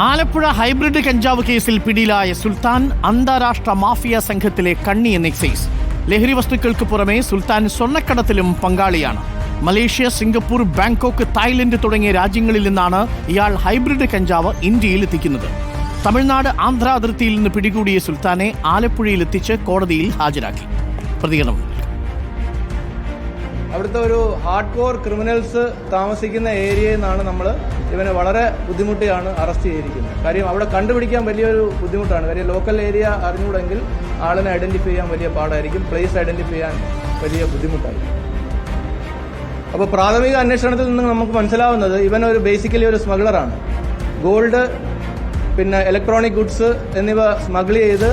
Alappuzha hybrid കഞ്ചാവ് കേസിൽ പിടിയിലായ സുൽത്താൻ അന്താരാഷ്ട്ര മാഫിയ സംഘത്തിലെ കണ്ണി എന്ന് എക്സൈസ്. ലഹരി വസ്തുക്കൾക്ക് പുറമെ സുൽത്താൻ സ്വർണ്ണക്കടത്തിലും പങ്കാളിയാണ്. മലേഷ്യ, സിംഗപ്പൂർ, ബാങ്കോക്ക്, തായ്ലൻഡ് തുടങ്ങിയ രാജ്യങ്ങളിൽ നിന്നാണ് ഇയാൾ ഹൈബ്രിഡ് കഞ്ചാവ് ഇന്ത്യയിൽ എത്തിക്കുന്നത്. തമിഴ്നാട്, ആന്ധ്ര അതിർത്തിയിൽ നിന്ന് പിടികൂടിയ സുൽത്താനെ ആലപ്പുഴയിൽ എത്തിച്ച് കോടതിയിൽ ഹാജരാക്കി. പ്രതികരണം: അവിടുത്തെ ഒരു ഹാർഡ് കോർ ക്രിമിനൽസ് താമസിക്കുന്ന ഏരിയയിൽ നിന്നാണ് നമ്മൾ ഇവനെ വളരെ ബുദ്ധിമുട്ടിയാണ് അറസ്റ്റ് ചെയ്തിരിക്കുന്നത്. കാര്യം അവിടെ കണ്ടുപിടിക്കാൻ വലിയൊരു ബുദ്ധിമുട്ടാണ്. കാര്യം ലോക്കൽ ഏരിയ അറിഞ്ഞുകൂടെങ്കിൽ ആളിനെ ഐഡന്റിഫൈ ചെയ്യാൻ വലിയ പാടായിരിക്കും, പ്ലേസ് ഐഡന്റിഫൈ ചെയ്യാൻ വലിയ ബുദ്ധിമുട്ടായിരിക്കും. അപ്പോൾ പ്രാഥമിക അന്വേഷണത്തിൽ നിന്ന് നമുക്ക് മനസ്സിലാവുന്നത് ഇവനൊരു ബേസിക്കലി ഒരു സ്മഗ്ലറാണ്. ഗോൾഡ്, പിന്നെ ഇലക്ട്രോണിക് ഗുഡ്സ് എന്നിവ സ്മഗിൾ ചെയ്ത്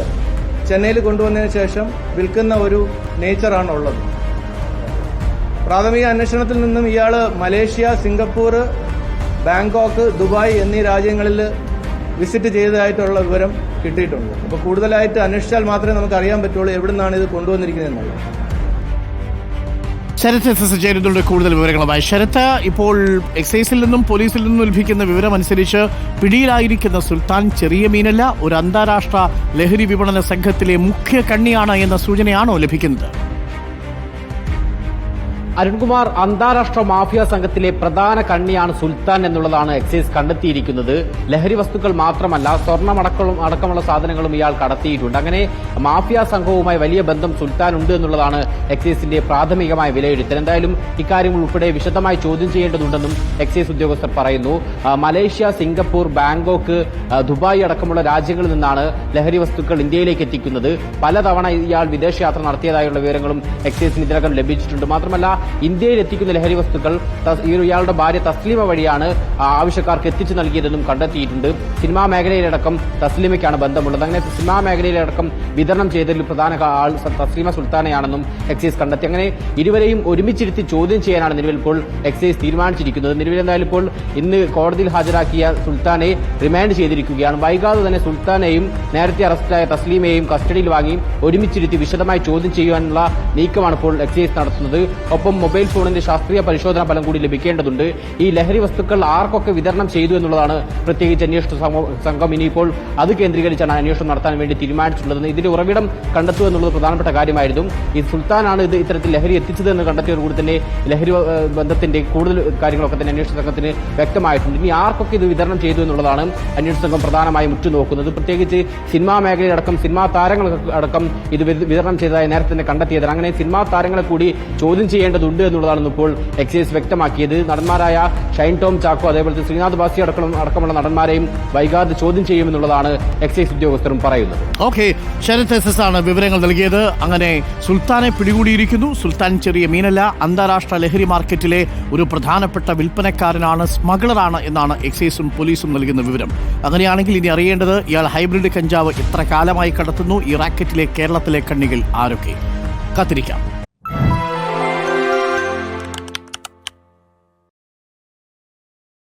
ചെന്നൈയിൽ കൊണ്ടുവന്നതിന് ശേഷം വിൽക്കുന്ന ഒരു നേച്ചറാണ് ഉള്ളത്. പ്രാഥമിക അന്വേഷണത്തിൽ നിന്നും ഇയാൾ മലേഷ്യ, സിംഗപ്പൂർ, ബാങ്കോക്ക്, ദുബായ് എന്നീ രാജ്യങ്ങളിൽ വിസിറ്റ് ചെയ്തതായിട്ടുള്ള വിവരം കിട്ടിയിട്ടുണ്ട്. അപ്പോൾ കൂടുതലായിട്ട് അന്വേഷിച്ചാൽ മാത്രമേ നമുക്ക് അറിയാൻ പറ്റുള്ളൂ എവിടെ നിന്നാണ് ഇത് കൊണ്ടുവന്നിരിക്കുന്നത് എന്നുള്ളത്. ശരത് എസ് ചേരുന്നുണ്ട് കൂടുതൽ വിവരങ്ങളുമായി. ശരത്ത്, ഇപ്പോൾ എക്സൈസിൽ നിന്നും പോലീസിൽ നിന്നും ലഭിക്കുന്ന വിവരമനുസരിച്ച് പിടിയിലായിരിക്കുന്ന സുൽത്താൻ ചെറിയ മീനല്ല, ഒരു അന്താരാഷ്ട്ര ലഹരി വിപണന സംഘത്തിലെ മുഖ്യ കണ്ണിയാണ് എന്ന സൂചനയാണോ ലഭിക്കുന്നത്? അരുൺകുമാർ, അന്താരാഷ്ട്ര മാഫിയ സംഘത്തിലെ പ്രധാന കണ്ണിയാണ് സുൽത്താൻ എന്നുള്ളതാണ് എക്സൈസ് കണ്ടെത്തിയിരിക്കുന്നത്. ലഹരി വസ്തുക്കൾ മാത്രമല്ല, അടക്കമുള്ള സാധനങ്ങളും ഇയാൾ കടത്തിയിട്ടുണ്ട്. അങ്ങനെ മാഫിയ സംഘവുമായി വലിയ ബന്ധം സുൽത്താൻ ഉണ്ട് എന്നുള്ളതാണ് എക്സൈസിന്റെ പ്രാഥമികമായ വിലയിരുത്തൽ. എന്തായാലും ഇക്കാര്യങ്ങൾ ഉൾപ്പെടെ വിശദമായി ചോദ്യം ചെയ്യേണ്ടതുണ്ടെന്നും എക്സൈസ് ഉദ്യോഗസ്ഥർ പറയുന്നു. മലേഷ്യ, സിംഗപ്പൂർ, ബാങ്കോക്ക്, ദുബായ് അടക്കമുള്ള രാജ്യങ്ങളിൽ നിന്നാണ് ലഹരി വസ്തുക്കൾ ഇന്ത്യയിലേക്ക് എത്തിക്കുന്നത്. പലതവണ ഇയാൾ വിദേശയാത്ര നടത്തിയതായുള്ള വിവരങ്ങളും എക്സൈസിന് ഇതിനകം ലഭിച്ചിട്ടുണ്ട്. മാത്രമല്ല, ഇന്ത്യയിൽ എത്തിക്കുന്ന ലഹരി വസ്തുക്കൾ ഇയാളുടെ ഭാര്യ തസ്ലീമ വഴിയാണ് ആവശ്യക്കാർക്ക് എത്തിച്ചു നൽകിയതെന്നും കണ്ടെത്തിയിട്ടുണ്ട്. സിനിമാ മേഖലയിലടക്കം തസ്ലീമയ്ക്കാണ് ബന്ധമുള്ളത്. അങ്ങനെ സിനിമാ മേഖലയിലടക്കം വിതരണം ചെയ്തതിൽ പ്രധാന ആൾ തസ്ലീമ സുൽത്താനയാണെന്നും എക്സൈസ് കണ്ടെത്തി. അങ്ങനെ ഇരുവരെയും ഒരുമിച്ചിരുത്തി ചോദ്യം ചെയ്യാനാണ് നിലവിൽ ഇപ്പോൾ എക്സൈസ് തീരുമാനിച്ചിരിക്കുന്നത്. നിലവിൽ എന്തായാലും ഇപ്പോൾ ഇന്ന് കോടതിയിൽ ഹാജരാക്കിയ സുൽത്താനെ റിമാൻഡ് ചെയ്തിരിക്കുകയാണ്. വൈകാതെ തന്നെ സുൽത്താനെയും നേരത്തെ അറസ്റ്റിലായ തസ്ലീമയെയും കസ്റ്റഡിയിൽ വാങ്ങി ഒരുമിച്ചിരുത്തി വിശദമായി ചോദ്യം ചെയ്യാനുള്ള നീക്കമാണ് ഇപ്പോൾ എക്സൈസ് നടത്തുന്നത്. ഒപ്പം മൊബൈൽ ഫോണിന്റെ ശാസ്ത്രീയ പരിശോധനാ ഫലം കൂടി ലഭിക്കേണ്ടതുണ്ട്. ഈ ലഹരി വസ്തുക്കൾ ആർക്കൊക്കെ വിതരണം ചെയ്തു എന്നുള്ളതാണ് പ്രത്യേകിച്ച് അന്വേഷണ സംഘം ഇനിയിപ്പോൾ അത് കേന്ദ്രീകരിച്ചാണ് അന്വേഷണം നടത്താൻ വേണ്ടി തീരുമാനിച്ചിട്ടുള്ളത്. ഇതിന്റെ ഉറവിടം കണ്ടെത്തുക എന്നുള്ളത് പ്രധാനപ്പെട്ട കാര്യമായിരുന്നു. ഈ സുൽത്താനാണ് ഇത് ഇത്തരത്തിൽ ലഹരി എത്തിച്ചത് എന്ന് കണ്ടെത്തിയതോടുകൂടി തന്നെ ലഹരി ബന്ധത്തിന്റെ കൂടുതൽ കാര്യങ്ങളൊക്കെ തന്നെ അന്വേഷണ സംഘത്തിന് വ്യക്തമായിട്ടുണ്ട്. ഇനി ആർക്കൊക്കെ ഇത് വിതരണം ചെയ്തു എന്നുള്ളതാണ് അന്വേഷണ സംഘം പ്രധാനമായും ഉറ്റുനോക്കുന്നത്. പ്രത്യേകിച്ച് സിനിമാ മേഖലയിലടക്കം സിനിമാ താരങ്ങളടക്കം ഇത് വിതരണം ചെയ്തതായി നേരത്തെ തന്നെ കണ്ടെത്തിയതാണ്. അങ്ങനെ സിനിമാ താരങ്ങളെ കൂടി ചോദ്യം ചെയ്യേണ്ടതുണ്ട് എന്നുള്ളതാണ് ഇപ്പോൾ എക്സൈസ് വ്യക്തമാക്കിയത്. നടന്മാരായ ഷൈൻ ടോം ചാക്കോ, അതേപോലെ ശ്രീനാഥ് ബാസി അടക്കമുള്ള നടന്മാരെയും വൈകാതെ ചോദ്യം ചെയ്യുമെന്നുള്ളതാണ് എക്സൈസ് ഉദ്യോഗസ്ഥരും പറയുന്നത്. ഓക്കെ, ശരത് എസ് ആണ് വിവരങ്ങൾ നൽകിയത്. അങ്ങനെ സുൽത്താനെ പിടികൂടിയിരിക്കുന്നു. സുൽത്താൻ ചെറിയ മീനല്ല, അന്താരാഷ്ട്ര ലഹരി മാർക്കറ്റിലെ ഒരു പ്രധാനപ്പെട്ട വിൽപ്പനക്കാരനാണ്, സ്മഗ്ലറാണ് എന്നാണ് എക്സൈസും പോലീസും നൽകുന്ന വിവരം. അങ്ങനെയാണെങ്കിൽ ഇനി അറിയേണ്ടത് ഇയാൾ ഹൈബ്രിഡ് കഞ്ചാവ് എത്ര കാലമായി കടത്തുന്നു, ഈ റാക്കറ്റിലെ കേരളത്തിലെ കണ്ണികൾ ആരൊക്കെ? കാത്തിരിക്കാം.